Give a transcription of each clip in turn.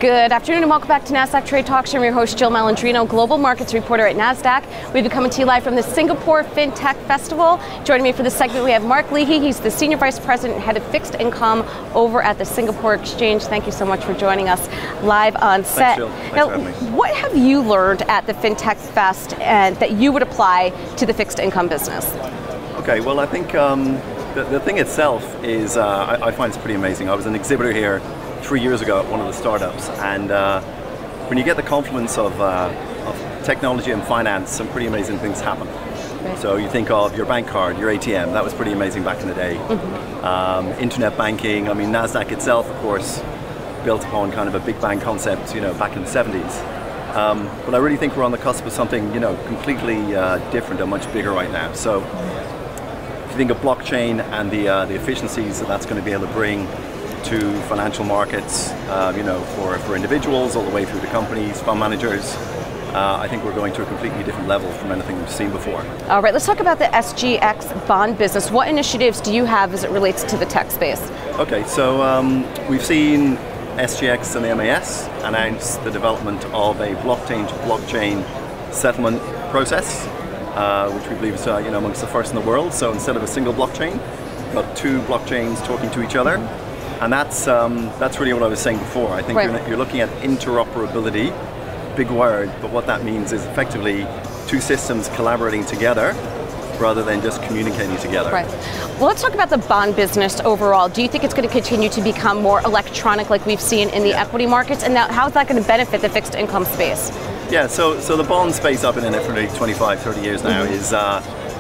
Good afternoon and welcome back to Nasdaq Trade Talks. I'm your host Jill Malandrino, Global Markets Reporter at Nasdaq. We've been coming to you live from the Singapore FinTech Festival. Joining me for this segment we have Mark Leahy. He's the Senior Vice President and Head of Fixed Income over at the Singapore Exchange. Thank you so much for joining us live on set. Thanks, Jill. Thanks now, for having me. what have you learned at the FinTech Fest and that you would apply to the fixed income business? Okay, well I think the thing itself is, I find it's pretty amazing. I was an exhibitor here 3 years ago at one of the startups, and when you get the confluence of technology and finance, some pretty amazing things happen. Right. So you think of your bank card, your ATM, that was pretty amazing back in the day. Internet banking, I mean Nasdaq itself of course built upon kind of a big bang concept, back in the 70s. But I really think we're on the cusp of something, completely different and much bigger right now. So if you think of blockchain and the efficiencies that that's going to be able to bring to financial markets, for individuals all the way through to companies, fund managers, I think we're going to a completely different level from anything we've seen before. All right, let's talk about the SGX bond business. What initiatives do you have as it relates to the tech space? Okay, so we've seen SGX and the MAS announce the development of a blockchain-to-blockchain settlement process, which we believe is amongst the first in the world. So instead of a single blockchain, we've got two blockchains talking to each other. And that's really what I was saying before. I think you're looking at interoperability, big word, but what that means is effectively two systems collaborating together rather than just communicating together. Right. Well, let's talk about the bond business overall. Do you think it's going to continue to become more electronic like we've seen in the equity markets? And now, how is that going to benefit the fixed income space? Yeah, so the bond space, I've been in it for 25, 30 years now, is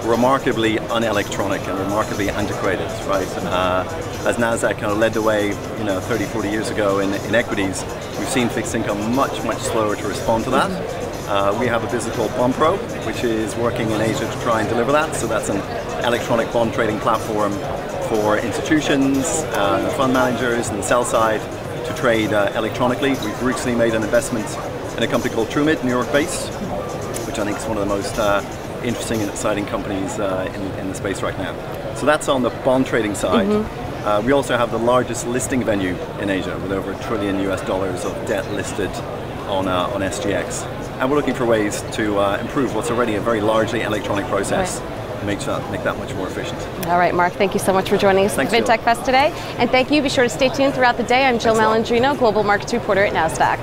remarkably unelectronic and remarkably antiquated, right? As Nasdaq kind of led the way, 30, 40 years ago in equities, we've seen fixed income much slower to respond to that. We have a business called BondPro, which is working in Asia to try and deliver that. So that's an electronic bond trading platform for institutions, fund managers, and the sell side to trade electronically. We've recently made an investment in a company called TrueMid, New York based, which I think is one of the most interesting and exciting companies in the space right now. So that's on the bond trading side. We also have the largest listing venue in Asia with over $1 trillion of debt listed on SGX. And we're looking for ways to improve what's already a very largely electronic process. Make that much more efficient. All right, Mark, thank you so much for joining us at the FinTech Fest today. And thank you. Be sure to stay tuned throughout the day. I'm Jill Malandrino, Global Markets Reporter at Nasdaq.